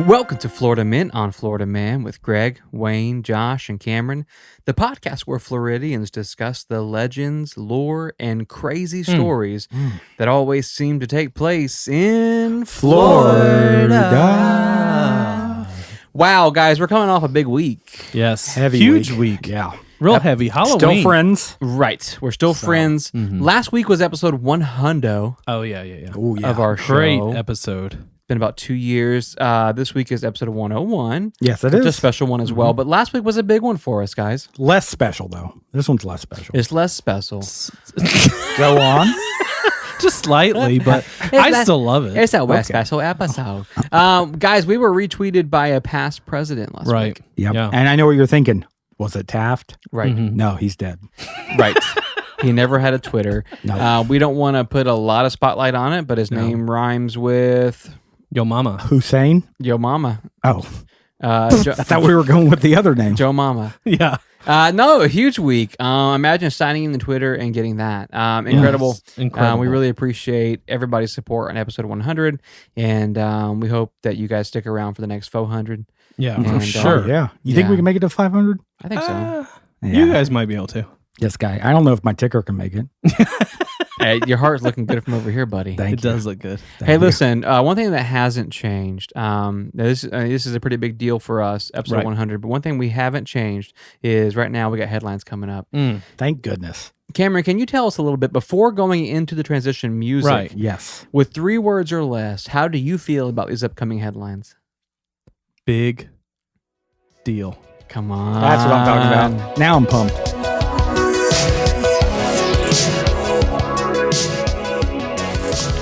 Welcome to Florida Mint on Florida Man with Greg, Wayne, Josh, and Cameron, the podcast where Floridians discuss the legends, lore, and crazy stories that always seem to take place in Florida. Wow, guys, we're coming off a big week. Yes. Huge week. Yeah. Real heavy. Halloween. Still friends. Right. We're still friends. Last week was episode 100 Oh, yeah. of our show. Great episode. Been about 2 years. This week is episode 101. Yes, it It's a is. special one as well. But last week was a big one for us, guys. Less special, though. This one's less special. It's less special. Go on. Just slightly, but I still love it. It's a less special episode. Guys, we were retweeted by a past president last week. Yep. Yeah. And I know what you're thinking. Was it Taft? Right. No, he's dead. Right. He never had a Twitter. No. We don't want to put a lot of spotlight on it, but his name rhymes with Yo mama. Hussein? Yo Mama. Oh, I I thought we were going with the other name. Joe Mama. Yeah. No, a huge week. Imagine signing in the Twitter and getting that. Incredible. Yes, incredible. We really appreciate everybody's support on episode 100, and we hope that you guys stick around for the next 400. Yeah, And, for sure. Yeah. You think we can make it to 500? I think so. You guys might be able to. This guy. I don't know if my ticker can make it. Hey, your heart's looking good from over here, buddy. Thank It you. does look good. Hey, listen, one thing that hasn't changed, this is a pretty big deal for us, episode Right. 100, but one thing we haven't changed is right now we got headlines coming up. Thank goodness. Cameron, can you tell us a little bit, before going into the transition music, Right. Yes. with 3 words or less, how do you feel about these upcoming headlines? Big deal. Come on. That's what I'm talking about. Now I'm pumped.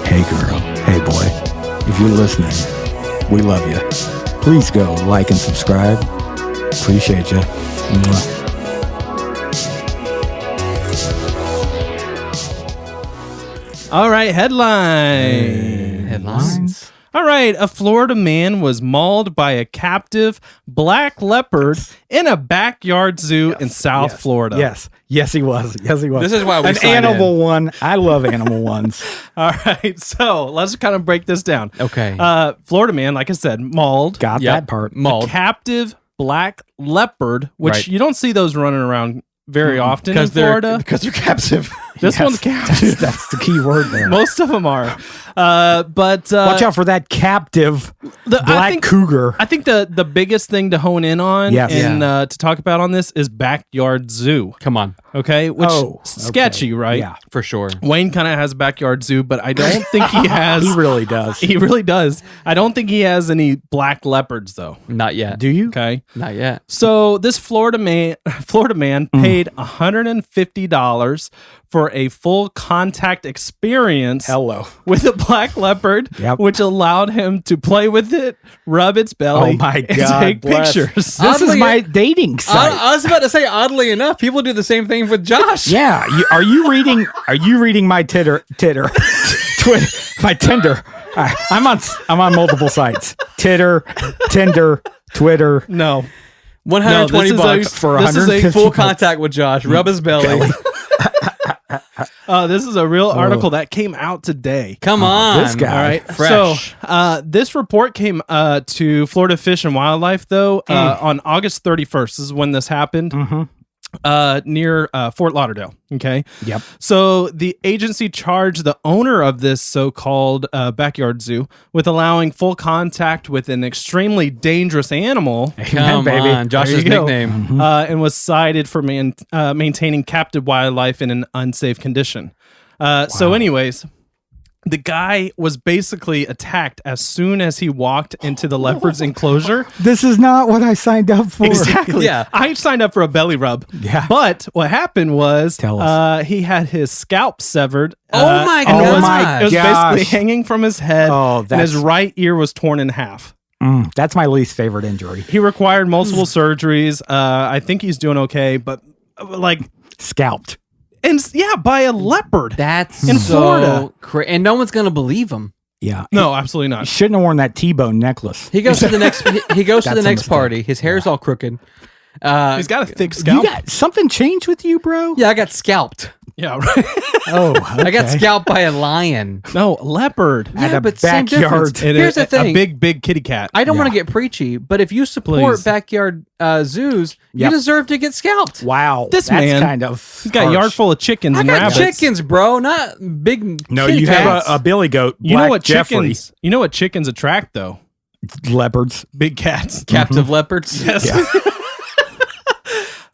Hey girl, hey boy, if you're listening, we love you. Please go like and subscribe. Appreciate you. All right, headline. Headlines. All right, a Florida man was mauled by a captive black leopard in a backyard zoo in South Florida. Yes, he was. Yes, he was. This is why we an signed animal one. I love animal ones. All right, so let's kind of break this down. Okay. Florida man, like I said, mauled Got that part. Mauled. captive black leopard, which Right. you don't see those running around very often in Florida. Because they're captive. This one's captive. That's the key word there. Most of them are. But Watch out for that captive black cougar. I think the biggest thing to hone in on Yes. and to talk about on this is backyard zoo. Come on. Okay, which Oh, sketchy, right? Yeah, For sure. Wayne kind of has a backyard zoo, but I don't think he has. he really does. He really does. I don't think he has any black leopards though. Not yet. Do you? Okay. Not yet. So this Florida man paid $150 for a full contact experience Hello. with a black leopard, Yep. which allowed him to play with it, rub its belly, Oh my and God, take bless. pictures. This Oddly- is my dating site. I was about to say, oddly enough, people do the same thing with Josh. Yeah, are you reading my Twitter, my Tinder? I'm on multiple sites. Tinder, Twitter. No. 120 No, bucks for this is a 150 full bucks. contact with Josh. Rub his belly. This is a real article that came out today. Come on. this guy. All right. Fresh. So this report came to Florida Fish and Wildlife, though, on August 31st. This is when this happened. Near Fort Lauderdale. Okay. Yep. So the agency charged the owner of this so-called backyard zoo with allowing full contact with an extremely dangerous animal. Come baby. on. Josh's There you go. nickname. And was cited for maintaining captive wildlife in an unsafe condition. So anyways, the guy was basically attacked as soon as he walked into the leopard's enclosure. This is not what I signed up for. Exactly. Yeah. I signed up for a belly rub. Yeah. But what happened was Tell us. he had his scalp severed. Oh my and it was- God. It was gosh. basically hanging from his head. Oh, and his that's- right ear was torn in half. That's my least favorite injury. He required multiple surgeries. I think he's doing okay, but like, Scalped. and yeah, by a leopard. That's In so Florida. and no one's going to believe him. Yeah. No, absolutely not. You shouldn't have worn that T-bone necklace. He goes to the next he goes to the That's a next mistake. party. His hair's all crooked. He's got a thick You scalp. got something changed with you, bro? Yeah, I got scalped. Yeah, right. Oh, I got okay. scalped by a lion. No, leopard. At Yeah, a but same backyard. difference. It Here's is the thing. a big kitty cat. I don't want to Yeah. get preachy, but if you support Please. backyard zoos, Yep. you deserve to get scalped. Wow. This that's man, kind of He's got a harsh. yard full of chickens I and got rabbits. chickens, bro, not big. No, kitty you have cats. a billy goat. You know Black what Jeffrey. chickens? You know what chickens attract though? Leopards. Big cats. captive leopards. Yes.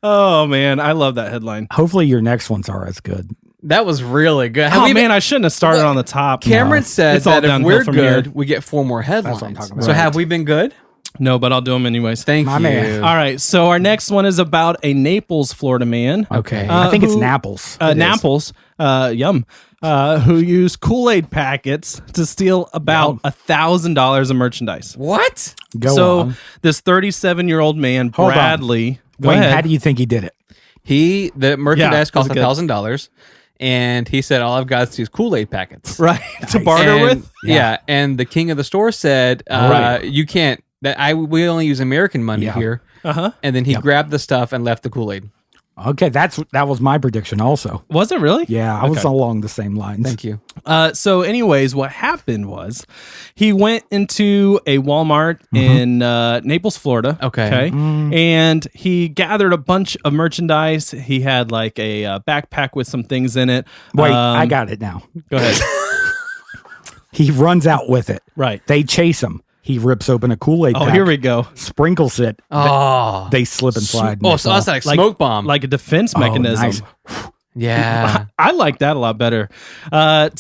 Oh man, I love that headline. Hopefully your next ones are as good. That was really good. Oh man, I shouldn't have started on the top. Cameron No. said It's all that if downhill we're from good, here. we get 4 more headlines. what I'm talking about. So have we been good? No, but I'll do them anyways. Thank My you. man. All right, so our next one is about a Naples, Florida man. Okay. I think it's who- Naples. Naples, yum, who used Kool-Aid packets to steal about $1,000 of merchandise. What? Go so on. this 37-year-old man, Hold on. Bradley, go Wayne, ahead. how do you think he did it? The merchandise cost that's good. $1,000, and he said all I've got is these Kool-Aid packets. right to barter And- with? Yeah, and the king of the store said, Right. "You can't. We only use American money Yeah. here." Uh-huh. And then he grabbed the stuff and left the Kool-Aid. Okay, that was my prediction also. Was it really? Yeah, I was Okay. along the same lines. Thank you. So anyways, what happened was he went into a Walmart Mm-hmm. in Naples, Florida. Okay. And he gathered a bunch of merchandise. He had like a backpack with some things in it. Wait, I got it now. Go ahead. He runs out with it. Right. They chase him. He rips open a Kool-Aid Oh, pack, here we go. sprinkles it. Oh, They slip and slide. and oh, they so fall. that's like smoke bomb. Like a defense Oh, mechanism. nice. yeah. I like that a lot better. Anyways,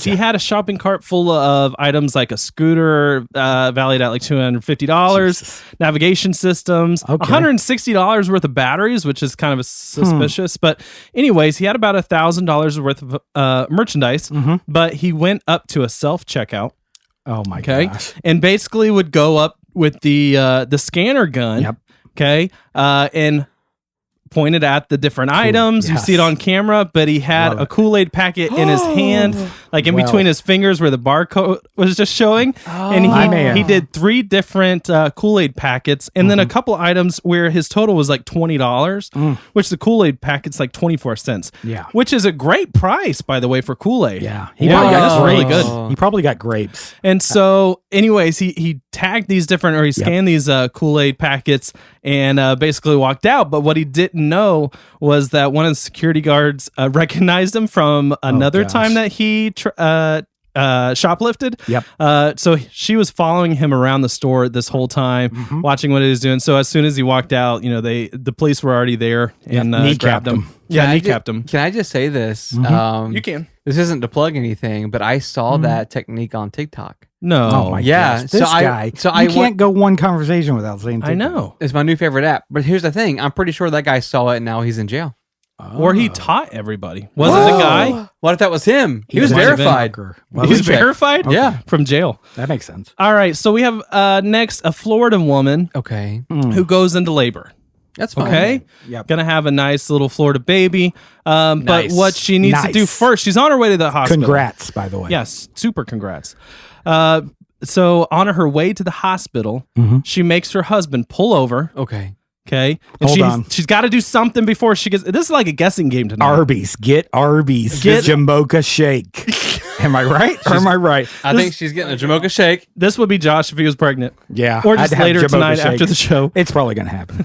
Gotcha. he had a shopping cart full of items like a scooter valued at like $250, navigation systems, Okay. $160 worth of batteries, which is kind of suspicious. But anyways, he had about $1,000 worth of merchandise, but he went up to a self-checkout. Oh my Okay. gosh. And basically would go up with the scanner gun. Yep. Okay. And pointed at the different items. You Yes. see it on camera, but he had Love a it. Kool-Aid packet in his hand, like in Well. between his fingers where the barcode was just showing. And My man. he did 3 different Kool-Aid packets and then a couple items where his total was like $20, which the Kool-Aid packet's like 24 cents. Yeah. Which is a great price, by the way, for Kool-Aid. Yeah. He probably yeah, got that's really grapes. good. He probably got grapes. And so, anyways, he tagged these different, or he scanned these Kool-Aid packets and basically walked out. But what he didn't know was that one of the security guards recognized him from another gosh. time that he shoplifted. Yep. So she was following him around the store this whole time, watching what he was doing. So as soon as he walked out, the police were already there and kneecapped grabbed him. him. Yeah, I kneecapped him. Can I just say this? You can. This isn't to plug anything, but I saw that technique on TikTok. No. Oh my yeah, gosh. so This I- guy. so you I can't went- go one conversation without saying I know. It's my new favorite app. But here's the thing: I'm pretty sure that guy saw it, and now he's in jail. Or he taught everybody. Was it the guy? What if that was him? He was might have been. verified. Well, He's we checked. verified? Yeah. From jail. That makes sense. All right. So we have next a Florida woman Okay, who goes into labor. that's fine. Okay. Yep. Gonna have a nice little Florida baby. But Nice. what she needs to do Nice. first, she's on her way to the hospital. Congrats, by the way. Yes. Super congrats. So on her way to the hospital, she makes her husband pull over. Okay. Okay. And Hold on. she's got to do something before she gets. This is like a guessing game tonight. Arby's. Get Arby's. Get- Jamocha shake. Am I right? Or am I right? I think she's getting a Jamocha shake. This would be Josh if he was pregnant. Yeah. Or just I'd have later Jamocha tonight shake. after the show. It's probably going to happen.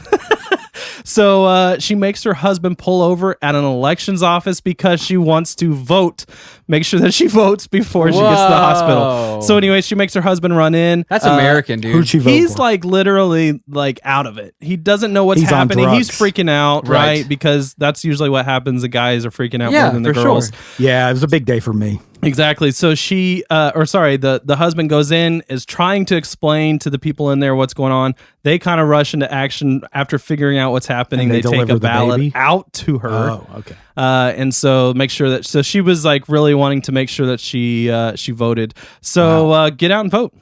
So she makes her husband pull over at an elections office because she wants to vote. Make sure that she votes before she gets to the hospital. Whoa. So anyway, she makes her husband run in. That's American, dude. Who'd she vote He's for? like literally like out of it. He doesn't know what's He's on happening. He's drugs. freaking out, Right. right? Because that's usually what happens. The guys are freaking out Yeah, more than the for girls. sure. Yeah, it was a big day for me. Exactly. So the husband goes in, is trying to explain to the people in there what's going on. They kind of rush into action after figuring out what's happening. And they They take deliver a the ballot baby? out to her. Oh, okay. And so make sure that, so she was like really wanting to make sure that she voted. So get out and vote.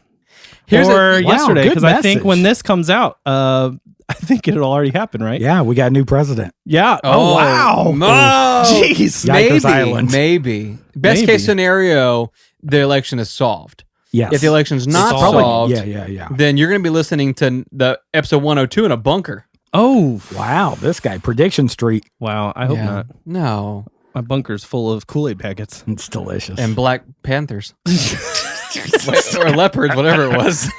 Here's a- or wow, yesterday, good because I think message. when this comes out, I think it'll already happen, right? Yeah, we got a new president. Yeah. Oh, wow. No. Jeez. Yikers Island. Maybe. Best Maybe. case scenario, the election is solved. Yes. If the election's not It's probably- solved, Yeah. then you're going to be listening to the episode 102 in a bunker. Oh, Wow, this guy, Prediction Street. wow. I hope not. No. My bunker's full of Kool-Aid packets. It's delicious. And Black Panthers. Or leopards, whatever it was.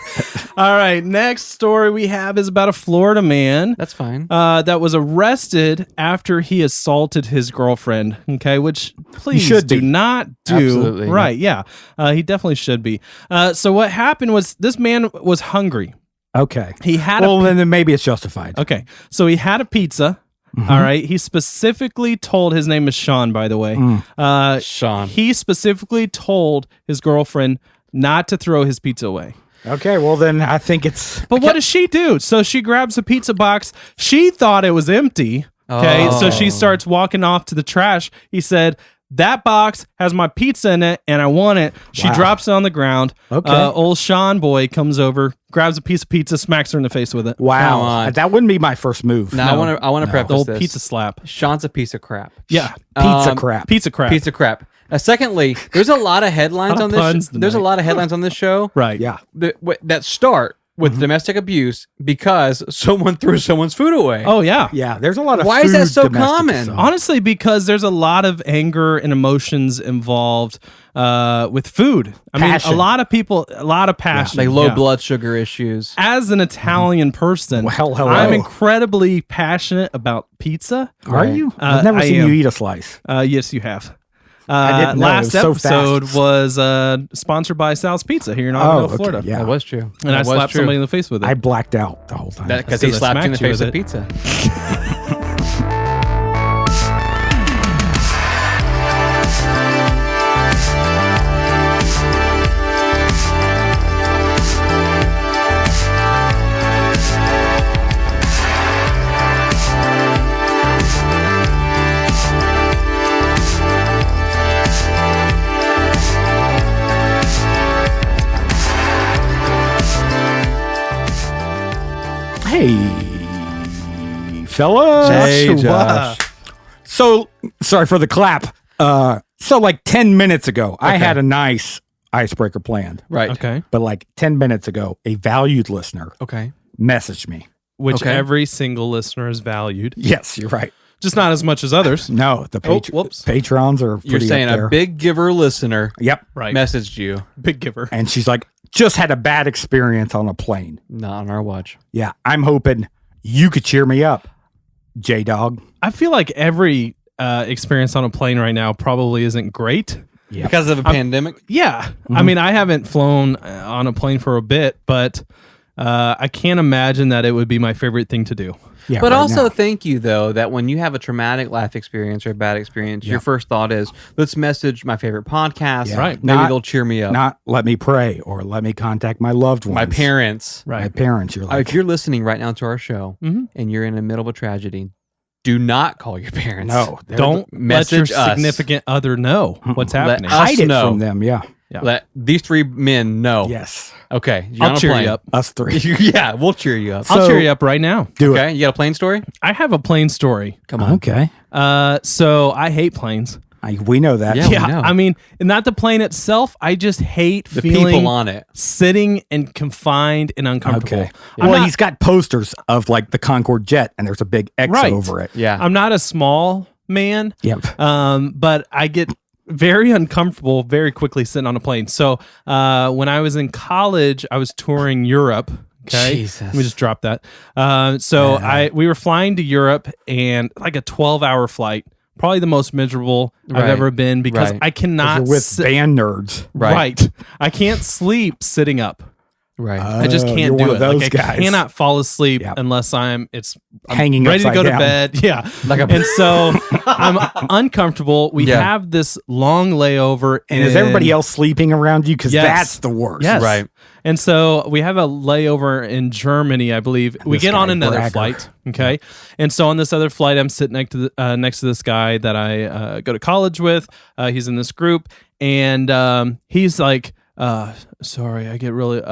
All right, next story we have is about a Florida man That's fine. that was arrested after he assaulted his girlfriend. Okay, which please should do be. not do. Absolutely, yeah. Right, yeah. He definitely should be. So what happened was this man was hungry. Okay. He had Well, then maybe it's justified. Okay, so he had a pizza. All right, he specifically told, his name is Sean, by the way. Sean. He specifically told his girlfriend not to throw his pizza away. Okay, well then I think it's But what does she do? So she grabs a pizza box. She thought it was empty. Okay, so she starts walking off to the trash. He said, that box has my pizza in it and I want it. She Wow. drops it on the ground. Okay. Old Sean boy comes over, grabs a piece of pizza, smacks her in the face with it. Come wow. on. That wouldn't be my first move. Now I want to preface The old this. pizza slap. Sean's a piece of crap. Yeah. Pizza crap. Pizza crap. Piece of crap. Secondly, there's a lot of headlines Lot on of this. puns There's a tonight. lot of headlines on this show. Right. Yeah. That start with domestic abuse because someone threw someone's food away. Oh, yeah. Yeah, there's a lot of Why is that food so domestic common? assault. Honestly, because there's a lot of anger and emotions involved with food. I Passion. mean, a lot of people, a lot of passion. Like low Yeah. blood sugar issues. As an Italian person, Well, hello. I'm incredibly passionate about pizza. Are you? I've never I seen am. you eat a slice. Yes, you have. I didn't know. It Last was so episode fast. was sponsored by Sal's Pizza here in Orlando, okay, Florida. yeah. That was true. And I slapped somebody in the face with it. I blacked out the whole time. Because That's he 'cause I slapped you in the smacked you face with with pizza. Hey, fellas. Hey, Joshua. Josh. So, sorry for the clap. So like 10 minutes ago, I Okay. had a nice icebreaker planned. Right. Okay. But like 10 minutes ago, a valued listener Okay. messaged me. Which Okay. every single listener is valued. Yes, you're right. Just not as much as others. No, the whoops. patrons are pretty You're saying up there. a big giver listener Yep. Right. messaged you. Big giver. And she's like, just had a bad experience on a plane. Not on our watch. Yeah, I'm hoping you could cheer me up, J-Dog. I feel like every experience on a plane right now probably isn't great. Yeah. Because of a pandemic. Yeah. I mean, I haven't flown on a plane for a bit, but I can't imagine that it would be my favorite thing to do. Yeah, But right also now. thank you though that when you have a traumatic life experience or a bad experience, your first thought is let's message my favorite podcast. Yeah. Right. Maybe Not- they'll cheer me up. not let me pray or let me contact my loved ones. My parents. My parents. You're like, If you're listening right now to our show and you're in the middle of a tragedy, do not call your parents. no, they're Don't let your Message us. significant other know what's happening. us hide it know. from them. Yeah. Yeah. Let these three men know. Yes. Okay. You're on I'll a cheer plane. you up. Us three. Yeah, we'll cheer you up. I'll So- cheer you up right now. Do Okay. You got a plane story? I have a plane story. Come it. on. Okay. So I hate planes. We know that. Yeah. we Yeah, know. I mean, not the plane itself. I just hate The feeling people on it. sitting and confined and uncomfortable. Okay. I'm Well, not- he's got posters of like the Concorde jet, and there's a big X Right. over it. Yeah. I'm not a small man. Yep. But I get very uncomfortable very quickly sitting on a plane. So when I was in college, I was touring Europe. Okay, Jesus. let me just drop that. We were flying to Europe and like a 12-hour flight. Probably the most miserable I've Right. ever been because Right. I cannot You're with sit- band nerds. Right. I can't sleep sitting up. Right. I just You're can't one do of it. those Like, guys. I cannot fall asleep Yep. unless I'm Hanging ready to upside go to down. bed. Yeah. Like a- And so I'm uncomfortable. We Yeah. have this long layover. And is everybody else sleeping around you? Because Yes. that's the worst. Yes. Right. And so we have a layover in Germany, I believe. We This get on guy, another bragger. flight. Okay. And so on this other flight, I'm sitting next to this guy that I go to college with. He's in this group. And he's like, sorry, I get really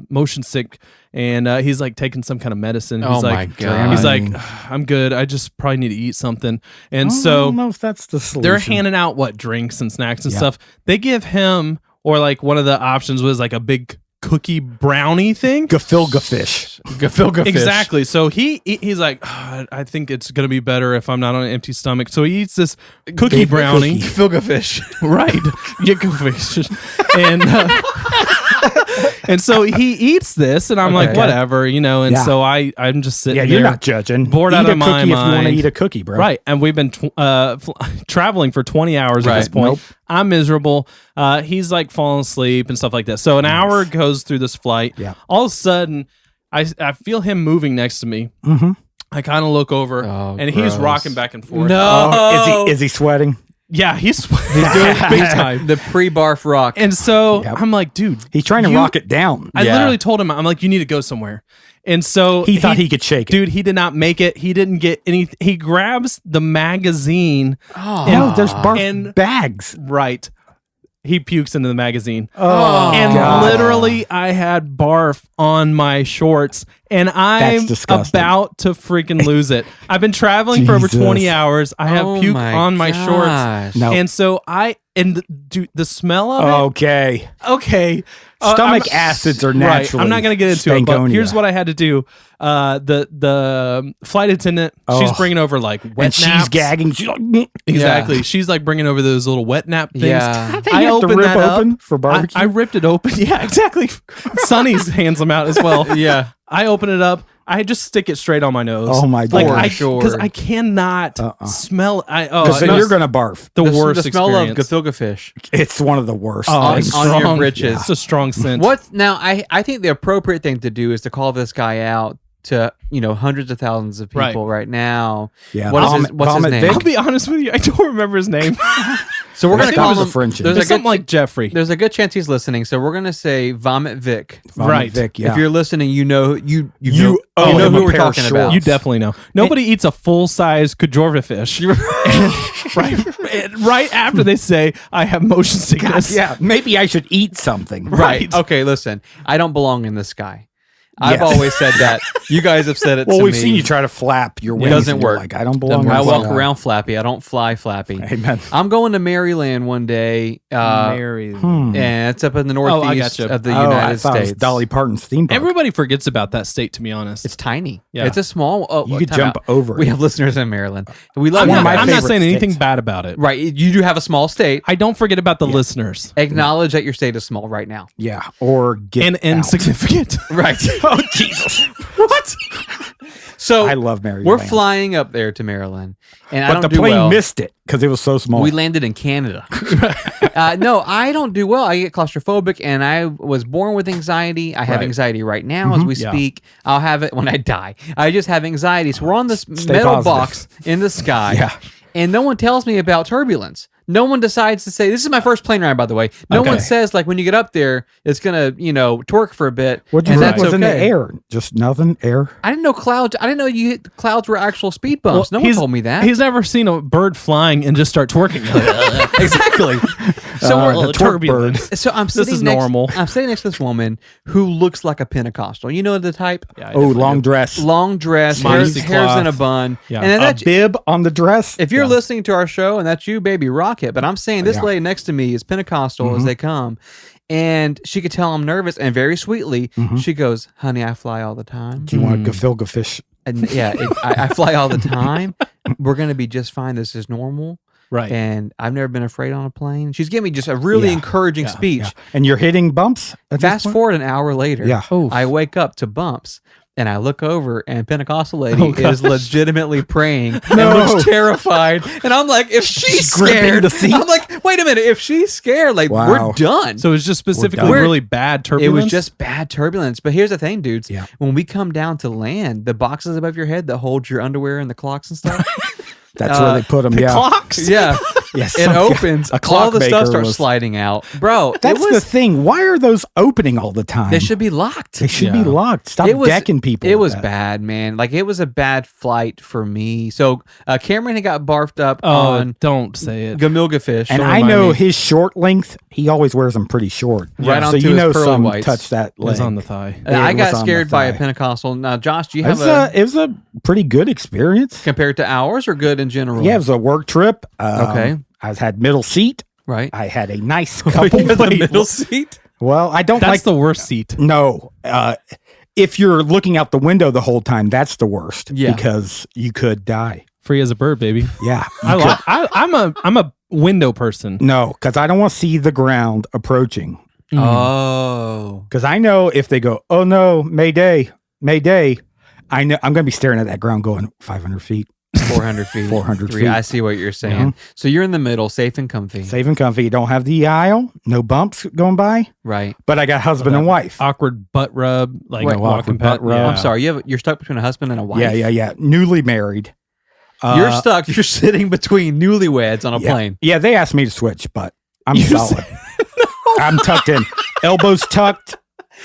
motion sick. And he's like taking some kind of medicine. He's Oh my like, God. He's like, Dramamine. I'm good. I just probably need to eat something. And I so don't know if that's the solution. they're handing out drinks and snacks and Yeah. stuff. They give him, or like one of the options was like a big cookie brownie thing. Gefilte fish. Gefilte fish. Exactly. So he's like, I think it's gonna be better if I'm not on an empty stomach. So he eats this cookie brownie. Gefilte fish. Right. Fish. And and so he eats this, and I'm like, whatever, and so I'm just sitting there. You're not judging. Bored out of my mind. If you want to mind. eat a cookie, bro. Right. And we've been traveling for 20 hours at this point. Nope. I'm miserable. He's like falling asleep and stuff like that. So an hour goes through this flight. Yeah. All of a sudden, I feel him moving next to me. Mm-hmm. I kind of look over, and he's rocking back and forth. No. Is he sweating? Yeah, he's doing big time. The pre-barf rock. And so I'm like, dude, he's trying to rock it down. I literally told him, I'm like, you need to go somewhere. And so he thought he could shake it. Dude, he did not make it. He didn't get any. He grabs the magazine. No, there's barf bags. Right. He pukes into the magazine. And literally, I had barf on my shorts, and I'm about to freaking lose it. I've been traveling for over 20 hours. I have puke on my shorts. No. And so the smell of it. Okay. Stomach acids are naturally. Right. I'm not going to get into it, but stankonia. here's what I had to do. The flight attendant, she's bringing over like wet and she's naps. gagging. She's like, Exactly. Yeah. She's like bringing over those little wet nap things. Yeah. I have to rip open for barbecue. I ripped it open. Yeah, exactly. Sonny's hands them out as well. Yeah. I open it up. I just stick it straight on my nose. Oh my god! Because I cannot smell. Because then you're gonna barf. The worst. The smell experience. of gefilte fish. It's one of the worst. On strong. your britches. It's a strong scent. What now? I think the appropriate thing to do is to call this guy out to hundreds of thousands of people right now. Yeah. What's his name? I'll be honest with you. I don't remember his name. So we're gonna call him Friendship. There's something like Jeffrey. There's a good chance he's listening. So we're gonna say Vomit Vic. Vomit Vic, yeah. If you're listening, you know who him we're a pair of talking about. You definitely know. Nobody eats a full size Kajorva fish. right after they say I have motion sickness. Yeah, maybe I should eat something. Right. Okay, listen. I don't belong in the sky. I've always said that. You guys have said it to me. Well, we've seen you try to flap your wings. It doesn't and you're work. Like, I don't belong. I walk around flappy. I don't fly flappy. Amen. I'm going to Maryland one day. And it's up in the northeast of the United States. It was Dolly Parton's theme park. Everybody forgets about that state, to be honest. It's tiny. Yeah. It's a small. You could jump over. We have listeners in Maryland. We love. I'm not saying states. anything bad about it. Right. You do have a small state. I don't forget about the listeners. Acknowledge that your state is small right now. Yeah, or get and out. insignificant. Right. Oh Jesus! What? So I love Maryland. We're flying up there to Maryland, and I but don't the do plane well. missed it because it was so small. We landed in Canada. No, I don't do well. I get claustrophobic, and I was born with anxiety. I have anxiety right now as we speak. I'll have it when I die. I just have anxiety. So we're on this metal box in the sky, and no one tells me about turbulence. No one decides to say, this is my first plane ride, by the way. No one says, like, when you get up there, it's going to, torque for a bit. What do you think was in the air? Just nothing? Air? I didn't know clouds. I didn't know clouds were actual speed bumps. No one told me that. He's never seen a bird flying and just start twerking. Exactly. So we're turbulence. So I'm sitting This is normal. I'm sitting next to this woman who looks like a Pentecostal. You know the type? Yeah, long dress. Long dress, hair's in a bun. Yeah. And A bib on the dress. if you're listening to our show and that's you, baby, rock it. But I'm saying this lady next to me is Pentecostal as they come. And she could tell I'm nervous, and very sweetly, she goes, honey, I fly all the time. Do you want a gefilte fish? And I fly all the time. We're going to be just fine. This is normal. Right. And I've never been afraid on a plane. She's giving me just a really encouraging speech. Yeah. And you're hitting bumps? Fast forward an hour later, Yeah. I wake up to bumps. And I look over, and Pentecostal lady is legitimately praying and looks terrified. And I'm like, if she's scared, I'm like, wait a minute, if she's scared, like we're done. So it was just specifically really bad turbulence? It was just bad turbulence. But here's the thing, dudes. Yeah. When we come down to land, the boxes above your head that hold your underwear and the clocks and stuff. That's where they put them. The clocks? Yeah. Yes. It opens. All the stuff starts sliding out. Bro, that's the thing. Why are those opening all the time? They should be locked. They should be locked. Stop decking people. It was bad, man. Like, it was a bad flight for me. So Cameron had got barfed up on don't say it. Gamilga fish. And I know his short length, he always wears them pretty short. Right so onto you know his pearly some whites. touch that leg. It was on the thigh. I got scared by a Pentecostal. Now, Josh, do you have it was a pretty good experience. compared to ours or good in general? Yeah, it was a work trip. Okay. I had middle seat. Right. I had a nice couple. The middle seat? Well, I don't That's like the worst seat. No. If you're looking out the window the whole time, that's the worst. Yeah. Because you could die. Free as a bird, baby. Yeah. I'm a window person. No, because I don't want to see the ground approaching. Oh. Because I know if they go, oh no, Mayday, Mayday, I know I'm going to be staring at that ground going 500 feet. 400 feet. 400 Three. feet. I see what you're saying. Uh-huh. So you're in the middle, safe and comfy. Safe and comfy. You don't have the aisle, no bumps going by. Right. But I got husband and wife. Awkward butt rub, like Right, walking awkward butt past. rub. Yeah. I'm sorry. You're stuck between a husband and a wife. Yeah. Newly married. You're stuck. You're sitting between newlyweds on a plane. Yeah, they asked me to switch, but I'm solid. I'm tucked in. Elbows tucked.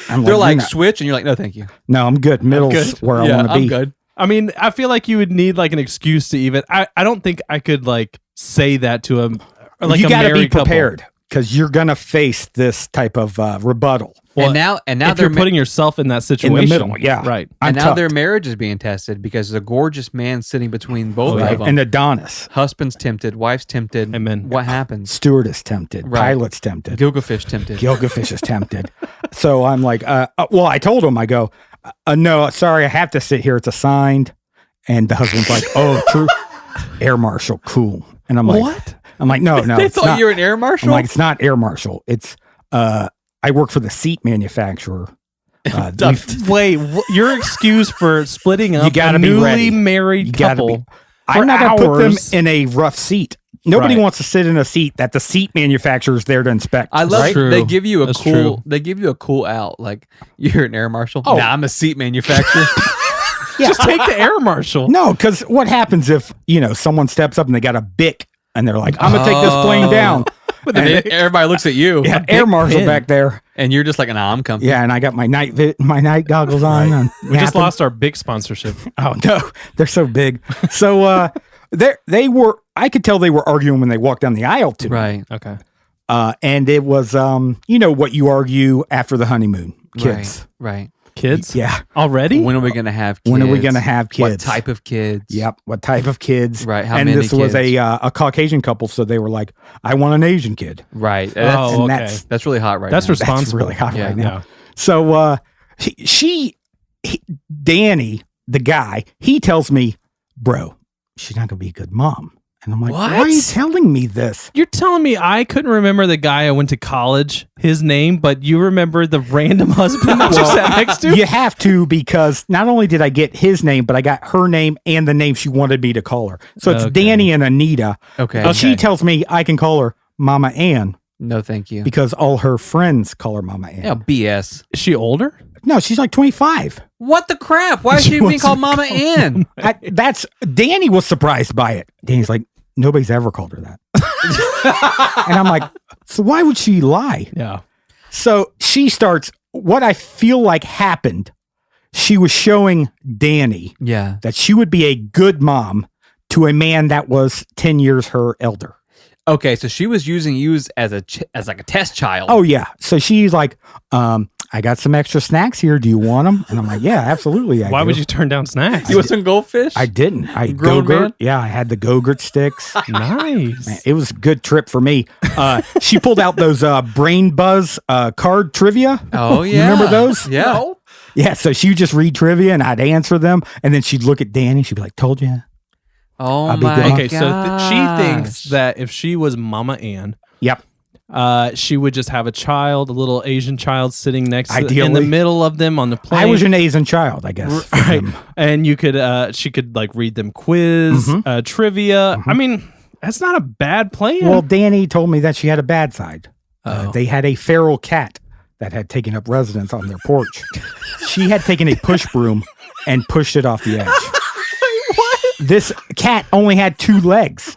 They're like, switch, and you're like, no, thank you. No, I'm good. Middle's where I want to be. I'm good. I mean, I feel like you would need like an excuse to even. I don't think I could like say that to him. Like you got to be prepared because you're gonna face this type of rebuttal. Well, and now if you're putting yourself in that situation, in the middle, yeah, right. I'm and now tucked. their marriage is being tested because there's a gorgeous man sitting between both of them. And Adonis, Husband's tempted, wife's tempted. Amen. What happens? stewardess tempted, Right. pilot's tempted, Gilgamesh tempted. Gilgamesh is tempted. So I'm like, well, I told him, I go, no, sorry, I have to sit here. It's assigned. And the husband's like, oh, true, air marshal, cool. And I'm like, What? I'm like, no, They it's thought not. you were an air marshal? I'm like, it's not air marshal. It's I work for the seat manufacturer. Wait, your excuse for splitting up gotta a be newly ready. married You gotta couple? be. I'm not going to put them hours. in a rough seat. Nobody Right. wants to sit in a seat that the seat manufacturer is there to inspect. I love right? True. they give you a That's cool true. they give you a cool out like you're an air marshal. Oh. Nah, I'm a seat manufacturer. Yeah. Just take the air marshal. No, because what happens if someone steps up and they got a bic and they're like, I'm going to take this plane down. And then everybody looks at you Yeah, air marshal pin. back there. and you're just like, nah, I'm comfy. Yeah, and I got my night goggles on. and We just napping. lost our big sponsorship. Oh no, they're so big. So they were. I could tell they were arguing when they walked down the aisle to me. Right. Okay. And it was what you argue after the honeymoon, kids. Right. Kids? Yeah. Already? When are we gonna have kids? When are we gonna have What kids? type of kids? Yep. What type of kids? Right, how and many this was kids? a Caucasian couple, so they were like, "I want an Asian kid." Right. Oh, and okay. That's really hot right That's now. responsible. That's really hot Yeah, right now. yeah. So Danny, the guy, he tells me, "Bro, she's not gonna be a good mom." And I'm like, What? "Why are you telling me this?" You're telling me I couldn't remember the guy I went to college, his name, but you remember the random husband that you sat next to? You have to, because not only did I get his name, but I got her name and the name she wanted me to call her. So it's Okay. Danny and Anita. Okay. And she tells me I can call her Mama Ann No, thank you. because all her friends call her Mama Ann. Yeah, BS. Is she older? No, she's like 25. What the crap? Why is she being wasn't called Mama Ann? Danny was surprised by it. Danny's like, nobody's ever called her that. And I'm like, so why would she lie? Yeah. So she starts, what I feel like happened, she was showing Danny Yeah. that she would be a good mom to a man that was 10 years her elder. Okay, so she was using you as like a test child. Oh, yeah. So she's like, I got some extra snacks here. Do you want them? And I'm like, yeah, absolutely. Why would you turn down snacks? You want some goldfish? I didn't. I Grown Go-Gurt. man? Yeah, I had the Go-Gurt sticks. Nice. Man, it was a good trip for me. She pulled out those Brain Buzz card trivia. Oh, You yeah. remember those? Yeah. No. Yeah, so she would just read trivia and I'd answer them. And then she'd look at Danny. She'd be like, told you. Oh, I'll be my good. Okay, so she gosh. thinks that if she was Mama Ann, Yep. she would just have a child, a little Asian child sitting next to in the Ideally. middle of them on the plane. I was an Asian child, I guess. for right, them. and you could she could like read them quiz, trivia. I mean, that's not a bad plan. Well, Danny told me that she had a bad side. Oh. They had a feral cat that had taken up residence on their porch. She had taken a push broom and pushed it off the edge. This cat only had 2 legs.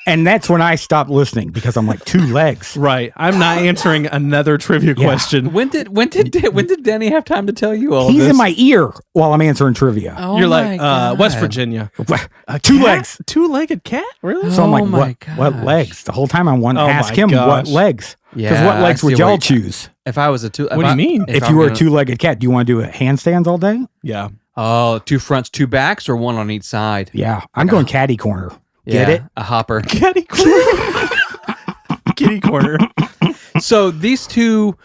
And that's when I stopped listening because I'm like, 2 legs. right. I'm not answering another trivia question. When did Danny have time to tell you all He's this? in my ear while I'm answering trivia. Oh You're my like West God. Virginia. 2 legs. 2-legged cat? Really? So I'm Oh like, my what gosh. legs? The whole time I wanted to Oh ask my him what gosh. legs. Because Yeah, what I legs would see y'all what choose? If I was a two, What do you mean? If I'm you were a gonna- 2-legged cat, do you want to do handstands all day? Yeah. Oh, 2 fronts, 2 backs, or 1 on each side. Yeah. I'm going caddy corner. Get Yeah, it? a hopper. Kitty corner. Kitty corner. So these two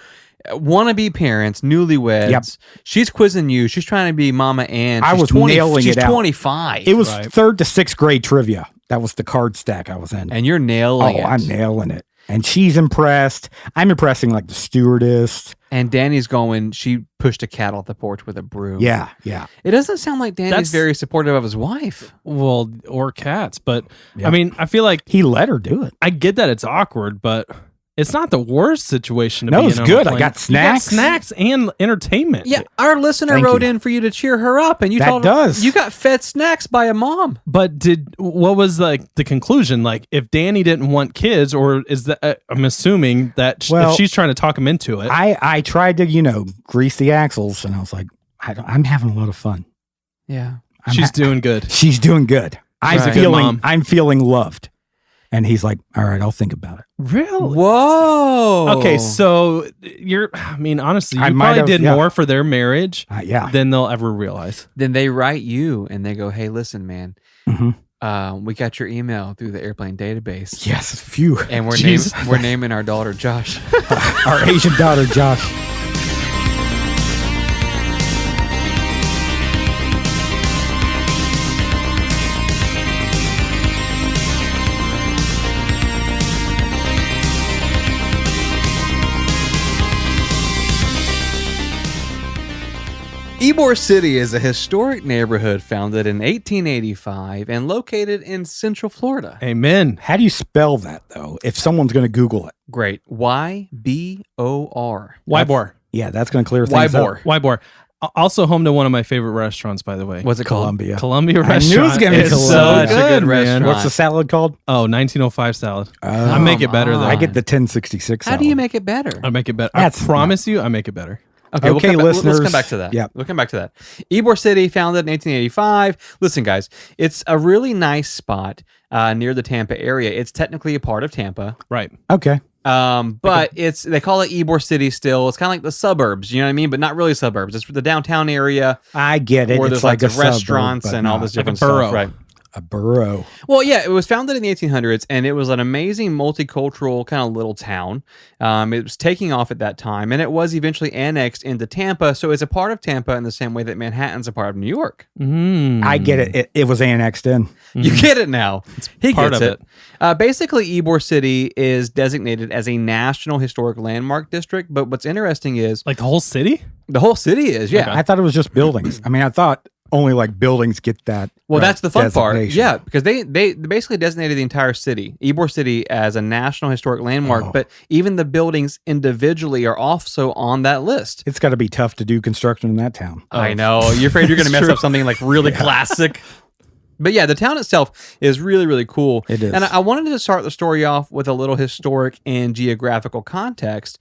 wannabe parents, newlyweds. Yep. She's quizzing you. She's trying to be Mama Ann. I She's was nailing she's it out. 25. It was Right. 3rd to 6th grade trivia. That was the card stack I was in. and you're nailing it. I'm nailing it. And she's impressed. I'm impressing like the stewardess. And Danny's going, she pushed a cat off the porch with a broom. Yeah, yeah. It doesn't sound like Danny's That's- very supportive of his wife. Well, or cats, but Yeah. I mean, I feel like He let her do it. I get that it's awkward, but it's not the worst situation to No, be it's in. good. On a I got plane. You got snacks. snacks and entertainment. Yeah, our listener Thank wrote you. in for you to cheer her up, and you That told her does. you got fed snacks by a mom. But what was like the conclusion? Like, if Danny didn't want kids, or is that I'm assuming that Well, if she's trying to talk him into it, I tried to, grease the axles, and I was like, I'm having a lot of fun. Yeah. she's doing good. She's doing good. She's a good mom. I'm feeling loved. And he's like, all right, I'll think about it. Really? Whoa. Okay, so I mean, honestly, I you might probably have- did yeah. more for their marriage Yeah. than they'll ever realize. Then they write you and they go, hey, listen, man, Mhm. we got your email through the airplane database. Yes, phew. And Jesus. we're naming our daughter Josh. Our Asian daughter, Josh. Ybor City is a historic neighborhood founded in 1885 and located in Central Florida. Amen. How do you spell that, though, if someone's going to Google it? Great. Ybor. Ybor. Yeah, that's going to clear things Ybor. up. Ybor. Also home to one of my favorite restaurants, by the way. What's it called? Columbia. Columbia I knew it restaurant. was gonna be It's Columbia. so Such a good man. restaurant. What's the salad called? Oh, 1905 salad. Oh. I make it better, though. on. I get the 1066 How salad. do you make it better? I make it better. That's- I promise you, I make it better. Okay, Okay, let's come listeners. back to that. Yeah. We'll come back to that. Ybor City, founded in 1885. Listen, guys, it's a really nice spot near the Tampa area. It's technically a part of Tampa, Right. Okay. but they call it Ybor City still. It's kind of like the suburbs, you know what I mean? But not really suburbs. It's the downtown area I get it. where it's there's like lots a of restaurants suburb, but and all not this different borough. stuff, right? a borough. Well, yeah, it was founded in the 1800s, and it was an amazing multicultural kind of little town. It was taking off at that time, and it was eventually annexed into Tampa, so it's a part of Tampa in the same way that Manhattan's a part of New York. I get it. It was annexed in. You get it now. He part gets of it. Basically, Ybor City is designated as a National Historic Landmark District, but what's interesting is Like the whole city? the whole city is, yeah. I thought it was just buildings. I mean, I thought only like buildings get that. Well, that's the fun part. designation. Yeah, because they basically designated the entire city, Ybor City, as a National Historic Landmark, Oh. but even the buildings individually are also on that list. It's got to be tough to do construction in that town. I know. You're afraid you're going to mess up something like really classic. But yeah, the town itself is really, really cool. It is. And I wanted to start the story off with a little historic and geographical context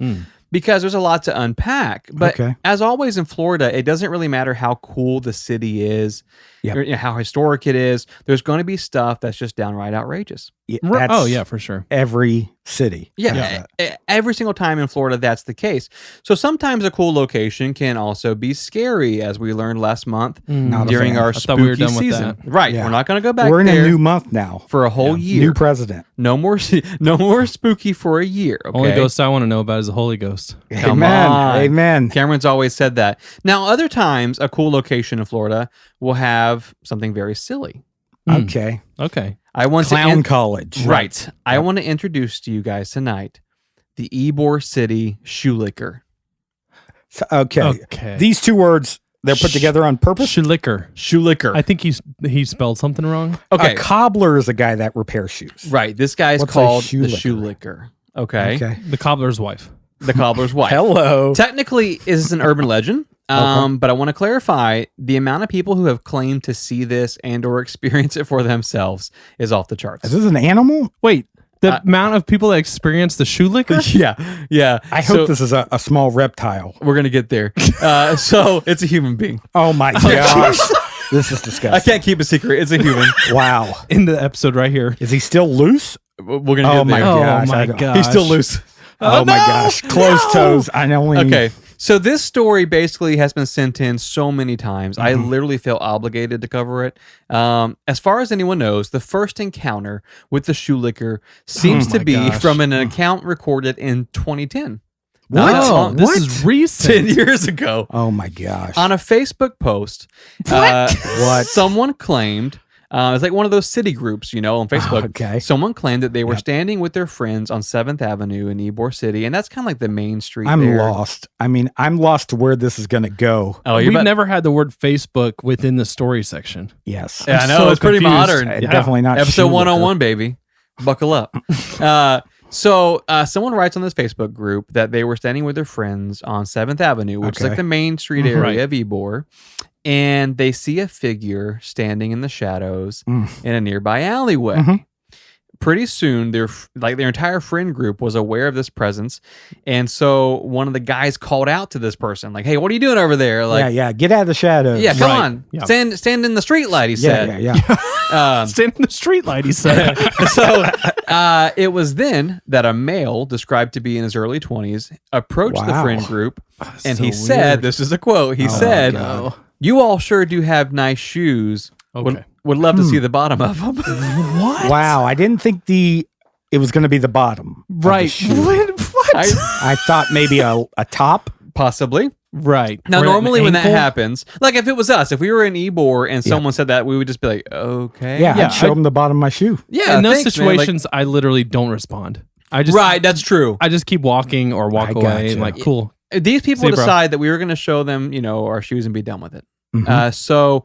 because there's a lot to unpack. But Okay. as always in Florida, it doesn't really matter how cool the city is, Yep. or, how historic it is. There's going to be stuff that's just downright outrageous. Yeah, Oh, yeah, for sure. Every city. Yeah, has that. every single time in Florida, that's the case. So sometimes a cool location can also be scary, as we learned last month Not a during fan. our I thought we were spooky done with season. that. Right, Yeah. we're not going to go back We're in there a new month now. for a whole year. New president. No more, no more spooky for a year. Okay? Only ghost I want to know about is the Holy Ghost. Come Amen. on. Amen. Cameron's always said that. Now, other times, a cool location in Florida will have something very silly. Okay. Okay. I want Clown to college. right. I want to introduce to you guys tonight the Ybor City shoe licker. So- okay. Okay. These two words, they're put together on purpose. Liquor. Shoe licker. I think he spelled something wrong. Okay, A cobbler is a guy that repairs shoes. right. This guy's What's a called shoe the licker? shoe licker. Okay, Okay. The cobbler's wife. the cobbler's wife. Hello. Technically, this is an urban legend. But I want to clarify the amount of people who have claimed to see this and or experience it for themselves is off the charts. Is this an animal? Wait, the amount of people that experience the shoe liquor? Yeah. I So hope this is a small reptile. we're gonna get there. So it's a human being. Oh my gosh. This is I disgusting. can't keep a secret. It's a human. Wow. In the episode right here. Is he still loose? We're gonna Oh get my there. gosh. Oh my I don't- god. He's still loose. Oh, my gosh. Closed toes. I only. Okay. So this story basically has been sent in so many times. I literally feel obligated to cover it. As far as anyone knows, the first encounter with the shoe licker seems to be from an account recorded in 2010. What? This is recent. 10 years ago. Oh my gosh. On a Facebook post, someone claimed, it's like one of those city groups, on Facebook. Okay. Someone claimed that they were standing with their friends on 7th Avenue in Ybor City, and that's kind of like the main street I'm there. lost. I mean, I'm lost to where this is going to go. Oh, We've never had the word Facebook within the story section. Yes. Yeah, I know. so It's pretty confused. modern. Definitely not Episode shoe licker. 101, baby. Buckle up. So someone writes on this Facebook group that they were standing with their friends on 7th Avenue, which is like the main street area of Ybor, and they see a figure standing in the shadows in a nearby alleyway. Pretty soon, their entire friend group was aware of this presence, and so one of the guys called out to this person, like, "Hey, what are you doing over there?" Like, get out of the shadows. yeah, come on, stand in the street light. He said, Stand in the street light, he said. So it was then that a male described to be in his early 20s approached the friend group, and he said, "This is a quote." He said, "You all sure do have nice shoes. Okay. Would love to see the bottom of them." What? Wow, I didn't think it was going to be the bottom. of the Right. shoe. What? I thought maybe a top. Possibly. Right. Now, Or an normally when that ankle? happens, like if it was us, if we were in Ybor and someone said that, we would just be like, "Okay, Yeah, Yeah, I'd show them the bottom of my shoe. yeah." In those thanks, man. Like, situations, I literally don't respond. I just right, that's true. I just keep walking or walk I away gotcha. and like, cool. These people See, bro. decide that we were going to show them, our shoes and be done with it. Mhm. So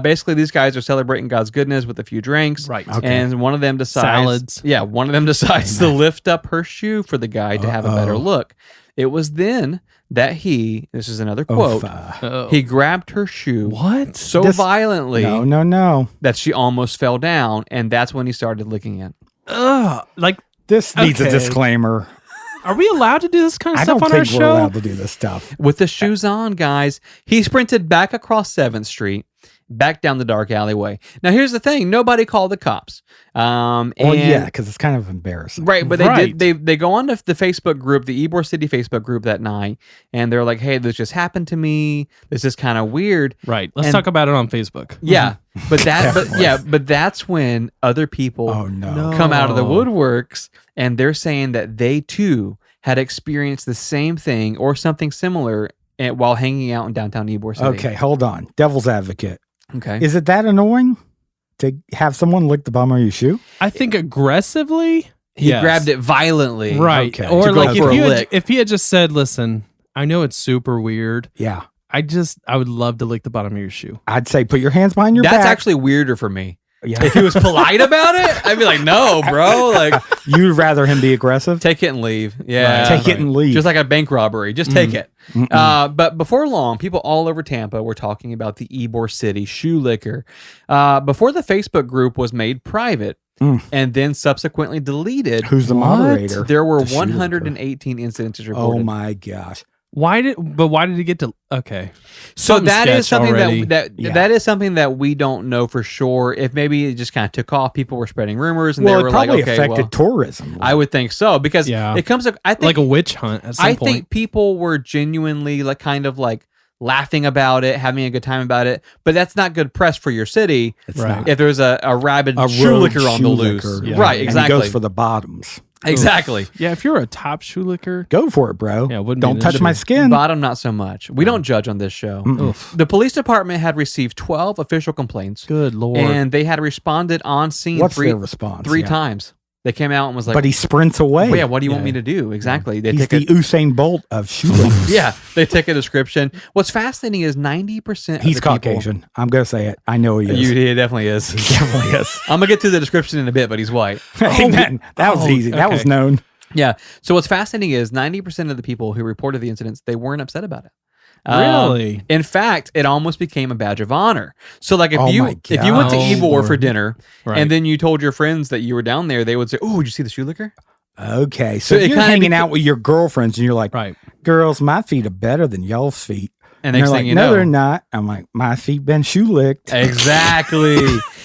basically, these guys are celebrating God's goodness with a few drinks, Right. Okay. and one of them decides, Salads. yeah, one of them decides to lift up her shoe for the guy to have a better look. It was then that this is another quote, Oh. he grabbed her shoe What? so This- violently No. that she almost fell down, and that's when he started licking it. Ugh. Like, This needs a Okay. disclaimer. are we allowed to do this kind of I stuff don't on our think we're show? allowed to do this stuff. With the shoes on, guys, he sprinted back across 7th Street, back down the dark alleyway. Now, here's the thing. Nobody called the cops. Well, yeah, because it's kind of embarrassing. Right, but Right. they go on to the Facebook group, the Ybor City Facebook group that night, and they're like, "Hey, this just happened to me. This is kind of weird." Right. Let's And- talk about it on Facebook. Yeah, but that's when other people Oh, no. come out of the woodworks, and they're saying that they too had experienced the same thing or something similar while hanging out in downtown Ybor City. Okay, hold on. Devil's advocate. Okay. Is it that annoying to have someone lick the bottom of your shoe? I think aggressively. He yes. grabbed it violently. Okay. Or To go like for a if lick. he had just said, "Listen, I know it's super weird. Yeah. I would love to lick the bottom of your shoe." I'd say put your hands behind your That's back. actually weirder for me. Yeah. If he was polite about it, I'd be like, "No, bro. Like, You'd rather him be aggressive? take it and leave." Yeah. Take it and leave. Just like a bank robbery. Just take it. But before long, people all over Tampa were talking about the Ybor City shoe licker. Before the Facebook group was made private and then subsequently deleted, Who's the moderator? there were The shoe licker. 118 incidents reported. Oh my gosh. Why did he get to? Okay, So Something that is sketch something already. that is something that we don't know for sure. If maybe it just kind of took off, people were spreading rumors, and Well, they it were probably like, "Okay, affected well, tourism. I would think so," because Yeah. it comes. I think like a witch hunt at some I point. think people were genuinely like kind of like laughing about it, having a good time about it, but that's not good press for your city. It's Right. not. If there's a rabid A shoe rogue licker on the shoe loose, licker. Yeah. right? And Exactly. he goes for the bottoms. Exactly. Yeah, if you're a top shoe licker, Go for it, bro. Yeah, it wouldn't be Don't an touch issue. my skin. Bottom, not so much. We don't judge on this show. oof. The police department had received 12 official complaints, Good lord. and they had responded on scene What's three their response? three Yeah. times. They came out and was like, But he sprints away. "Well, yeah, what do you want Yeah. me to do?" Exactly. They He's take the Usain Bolt of shoe lickers. yeah, they take a description. What's fascinating is 90% He's of the people, Caucasian. I'm going to say it. I know he is. He definitely is. He definitely is. I'm gonna get to the description in a bit, but he's white. Amen. That was easy. That was okay. known. Yeah. So what's fascinating is 90% of the people who reported the incidents, they weren't upset about it. Really? In fact, it almost became a badge of honor. So like if Oh you my went to gosh. Ybor for dinner Right. and then you told your friends that you were down there, they would say, "Oh, did you see the shoe licker?" Okay. So So it you're kinda hanging out with your girlfriends and you're like, Right. girls, my feet are better than y'all's feet. And next they're thing like, you no, know, they're not. I'm like, my feet been shoe licked. Exactly.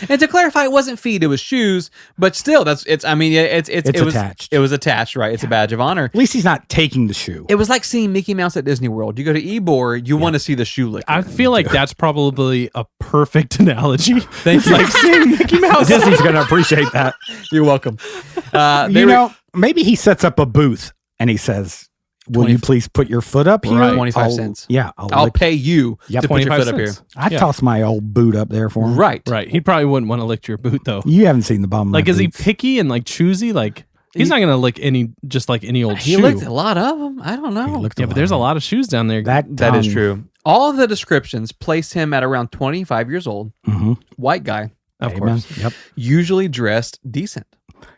And to clarify, it wasn't feet; it was shoes. But still, it's. I mean, it was attached. It was attached, right? It's a badge of honor. At least he's not taking the shoe. It was like seeing Mickey Mouse at Disney World. You go to Ybor, you want to see the shoe licker. I feel like that's probably a perfect analogy. Thank you. Like seeing Mickey Mouse. Disney's going to appreciate that. You're welcome. Maybe he sets up a booth and he says, will you please put your foot up here? Right. 25 cents. Yeah. I'll pay you to put your foot up here. I'd toss my old boot up there for him. Right. Right. He probably wouldn't want to lick your boot though. You haven't seen the bottom of my Like, is he boots. picky and like choosy? Like, he's not gonna lick any old He shoe. licked a lot of them. I don't know. Yeah, but there's a lot of shoes down there. That is true. All of the descriptions placed him at around 25 years old. Mhm. White guy, of Amen. course. Yep. usually dressed decent.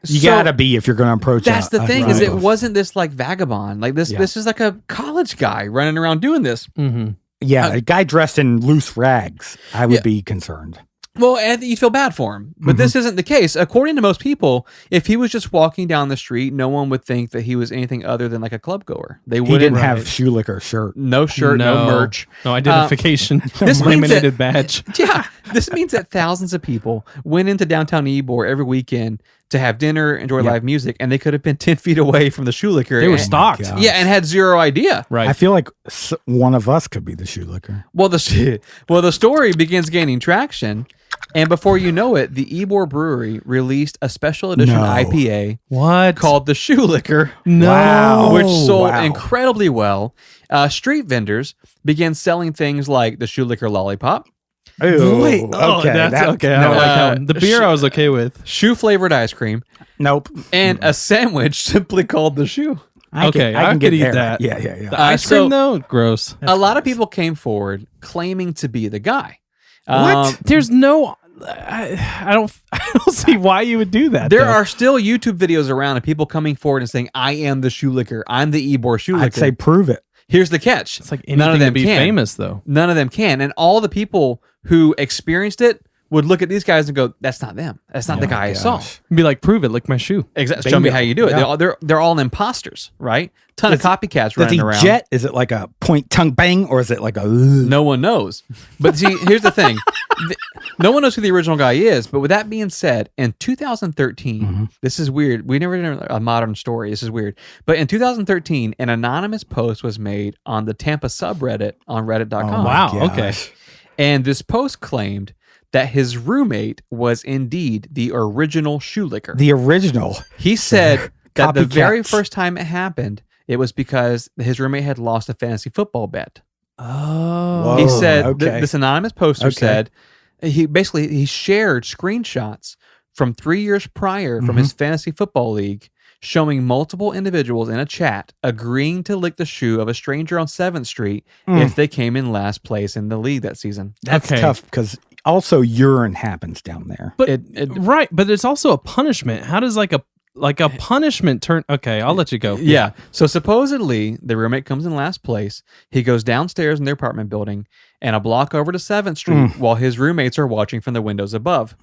You So, gotta be if you're going to approach. That's the thing is, it booth. wasn't this like vagabond. Like this. Yeah. This is like a college guy running around doing this. Mm-hmm. Yeah, a guy dressed in loose rags. I would be concerned. Well, and you feel bad for him, but this isn't the case. According to most people, if he was just walking down the street, no one would think that he was anything other than like a club goer. They He wouldn't didn't have shoe licker shirt. no shirt, no merch. No identification. this means Laminated that- badge. Yeah, this means that thousands of people went into downtown Ybor every weekend to have dinner, enjoy live music, and they could have been 10 feet away from the shoe licker. They were and- stocked. God. Yeah, and had zero idea. Right. I feel like one of us could be the shoe licker. Well, the story begins gaining traction, and before you know it, the Ybor Brewery released a special edition No. IPA What? called the Shoe Licker, No. Wow. which sold wow. incredibly well. Street vendors began selling things like the Shoe Licker Lollipop, Ew, Wait. Oh, that's okay. I don't like that one. The beer I was okay with. shoe flavored ice cream, Nope. and a sandwich simply called the Shoe. I Okay, can, I I can get could eat there. that. Yeah, yeah, yeah. The ice cream though, gross. A lot of people came forward claiming to be the guy. What? There's no. I don't see why you would do that. There though. are still YouTube videos around of people coming forward and saying, I am the shoe licker. I'm the Ybor shoe licker. I'd say prove it. Here's the catch. It's like none of anything them to be can. famous though. None of them can. And all the people who experienced it would look at these guys and go, that's not them. That's not the guy I saw. gosh. Be like, prove it. Lick my shoe. Exactly. Show me Bingo. how you do it. Yeah. They're all imposters, right? Ton of copycats Does running he around. jet? Is it like a point tongue bang or is it like a? No one knows. But see, here's the thing. No one knows who the original guy is. But with that being said, in 2013, this is weird. We never did a modern story. This is weird. But in 2013, an anonymous post was made on the Tampa subreddit on reddit.com. Oh, Wow. gosh. Okay. And this post claimed that his roommate was indeed the original shoe licker. The original. He said that the very Copycats. first time it happened, it was because his roommate had lost a fantasy football bet. Oh. He Whoa, said okay. this anonymous poster Okay. said he shared screenshots from 3 years prior from his fantasy football league showing multiple individuals in a chat agreeing to lick the shoe of a stranger on 7th Street if they came in last place in the league that season. That's Okay. tough because also urine happens down there. But It- right, but it's also a punishment. How does like a punishment turn? Okay, I'll let you go. Yeah. So supposedly the roommate comes in last place. He goes downstairs in their apartment building and a block over to 7th Street while his roommates are watching from the windows above.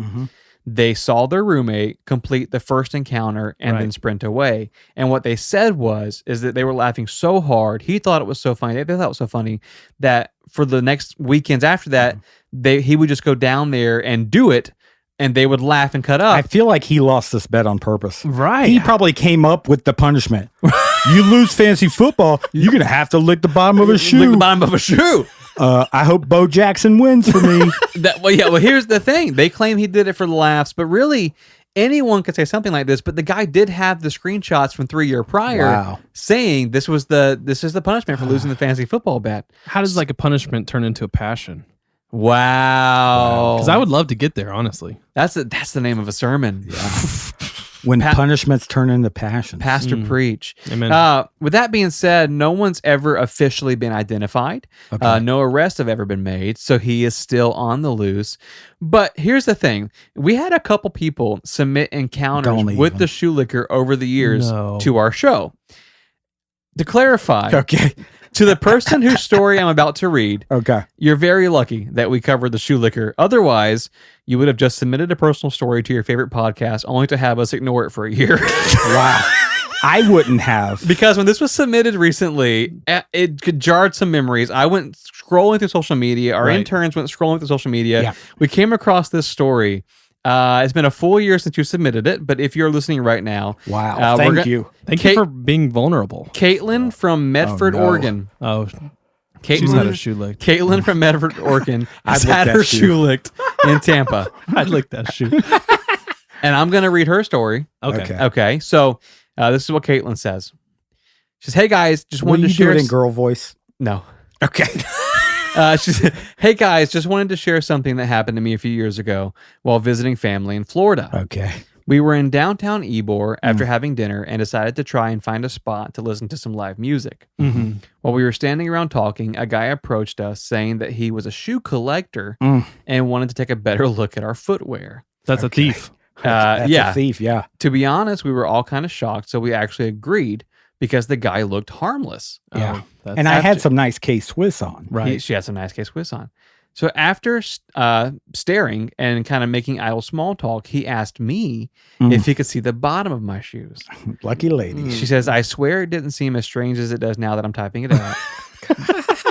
They saw their roommate complete the first encounter and then Right. sprint away. And what they said is that they were laughing so hard. He thought it was so funny. They thought it was so funny that for the next weekends after that, he would just go down there and do it, and they would laugh and cut up. I feel like he lost this bet on purpose. Right. He probably came up with the punishment. You lose fantasy football, you're gonna have to lick the bottom of a shoe. Lick the bottom of a shoe. I hope Bo Jackson wins for me. Well, here's the thing. They claim he did it for the laughs, but really, anyone could say something like this. But the guy did have the screenshots from 3 years prior Wow. saying this is the punishment for losing the fantasy football bet. How does like a punishment turn into a passion? Wow. Because I would love to get there, honestly. That's the name of a sermon. When punishments turn into passions. Pastor preach. Amen. With that being said, no one's ever officially been identified. No arrests have ever been made, so he is still on the loose. But here's the thing. We had a couple people submit encounters Don't with even. the shoe licker over the years No. to our show. To clarify, Okay. to the person whose story I'm about to read, Okay. you're very lucky that we covered the shoe licker. Otherwise, you would have just submitted a personal story to your favorite podcast only to have us ignore it for a year. Wow. I wouldn't have. Because when this was submitted recently, it jarred some memories. I went scrolling through social media. Our interns went scrolling through social media. Yeah. We came across this story. It's been a full year since you submitted it, but if you're listening right now, wow, thank you. Thank you for being vulnerable. Caitlin from Medford, Oregon. Oh, She's had her shoe licked. Caitlin from Medford, Oregon has had her shoe licked in Tampa. I'd lick that shoe. And I'm going to read her story. Okay. So this is what Caitlin says. She says, "Hey guys, just wanted to share." Do it in girl voice? No. Okay. She said, "Hey guys, just wanted to share something that happened to me a few years ago while visiting family in Florida. Okay. We were in downtown Ybor after having dinner and decided to try and find a spot to listen to some live music. Mm-hmm. While we were standing around talking, a guy approached us saying that he was a shoe collector and wanted to take a better look at our footwear. That's a thief. That's a thief, yeah. To be honest, we were all kind of shocked, so we actually agreed because the guy looked harmless. Yeah. And I had some nice K-Swiss on. Right. She had some nice K-Swiss on. So after staring and kind of making idle small talk, he asked me if he could see the bottom of my shoes. Lucky lady. She says, "I swear it didn't seem as strange as it does now that I'm typing it out."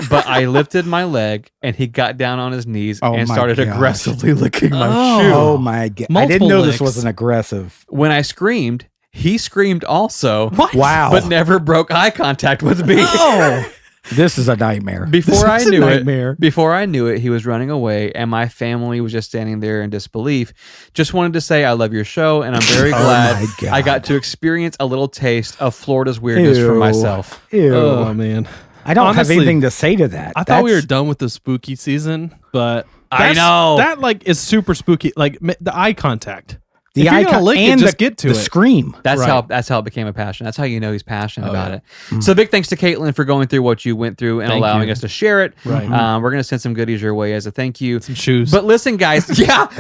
But I lifted my leg and he got down on his knees and started aggressively licking my shoe. Oh my God. I didn't know this was an aggressive. When I screamed, he screamed also. What? Wow. But never broke eye contact with me. Oh. This is a nightmare. Before I knew it, he was running away, and my family was just standing there in disbelief. Just wanted to say I love your show, and I'm very glad I got to experience a little taste of Florida's weirdness for myself. Ew. Oh man, I don't have anything to say to that. I thought we were done with the spooky season, but I know that like is super spooky. Like the eye contact. The icon and just get to the scream. That's how it became a passion. That's how you know he's passionate about it. So big thanks to Caitlin for going through what you went through and allowing us to share it. Right. We're gonna send some goodies your way as a thank you. Some shoes. But listen, guys,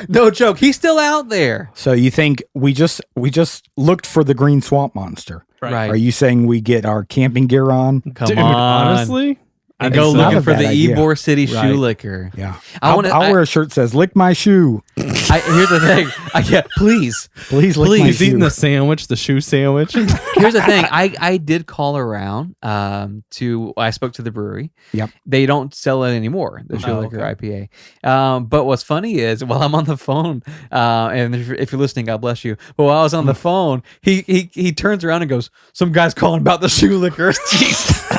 no joke. He's still out there. So you think we just looked for the green swamp monster? Right. Are you saying we get our camping gear on? Come on. Honestly. And go looking for the Ybor City shoe licker. Yeah. I'll wear a shirt that says, "Lick my shoe." Here's the thing. Please lick my shoe. He's eating the sandwich, the shoe sandwich. Here's the thing. I did call around I spoke to the brewery. Yep. They don't sell it anymore, the shoe licker IPA. But what's funny is while I'm on the phone, and if you're listening, God bless you. But while I was on the phone, he turns around and goes, "Some guy's calling about the shoe lickers." Jeez.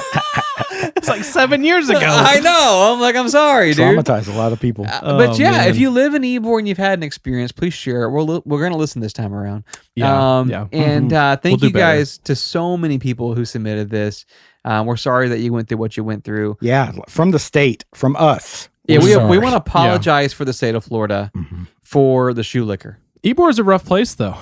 It's like 7 years ago. I know. I'm like, I'm sorry, dude. Traumatized a lot of people. But yeah, if you live in Ybor and you've had an experience, please share it. We're going to listen this time around. And thank you guys to so many people who submitted this. We're sorry that you went through what you went through. Yeah, from the state, from us. Yeah, we want to apologize for the state of Florida for the shoe licker. Ybor is a rough place, though.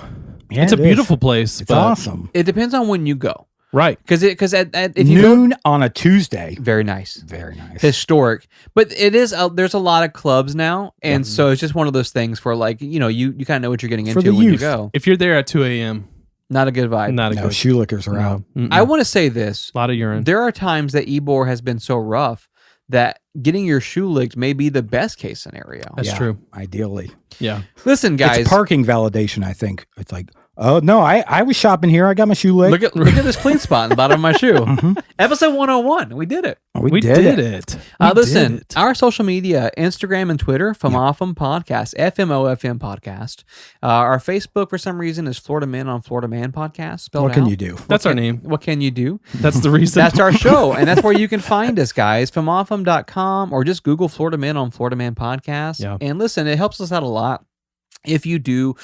Yeah, it's a beautiful place. It's awesome. It depends on when you go. Right. Because if you noon on a Tuesday. Very nice. Very nice. Historic. But it is there's a lot of clubs now. And so it's just one of those things for like, you kind of know what you're getting into when you go. If you're there at 2 a.m. Not a good vibe. Not a good. Shoe lickers are out. I want to say this. A lot of urine. There are times that Ybor has been so rough that getting your shoe licked may be the best case scenario. That's true. Ideally. Yeah. Listen, guys. It's parking validation, I think. It's like, oh, no, I was shopping here. I got my shoe licked. Look at this clean spot in the bottom of my shoe. Episode 101. We did it. We did it. Listen, our social media, Instagram and Twitter, FMOFM Podcast, FMOFM Podcast. Our Facebook, for some reason, is Florida Men on Florida Man Podcast. What can you do? That's our name. What can you do? That's the reason. That's our show. And that's where you can find us, guys. FMOFM.com or just Google Florida Men on Florida Man Podcast. Yeah. And listen, it helps us out a lot. If you do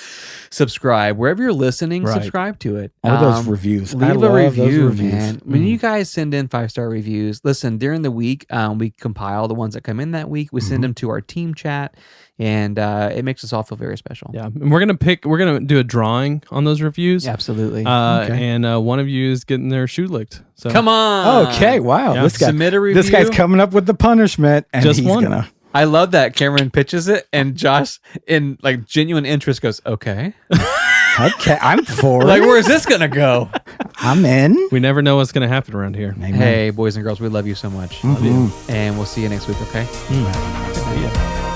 subscribe, wherever you're listening, subscribe to it. All those reviews. Leave a review, man. When you guys send in 5-star reviews, listen, during the week, we compile the ones that come in that week. We send them to our team chat, and it makes us all feel very special. Yeah. And we're going to do a drawing on those reviews. Absolutely. And one of you is getting their shoe licked. So come on. Okay. Wow. Yeah. Submit a review. This guy's coming up with the punishment, and just he's one. gonna. I love that Cameron pitches it, and Josh, in like genuine interest, goes, "Okay, okay, I'm for it. Like, where's this gonna go? I'm in." We never know what's gonna happen around here. Amen. Hey, boys and girls, we love you so much. Love you, and we'll see you next week. Okay. Yeah.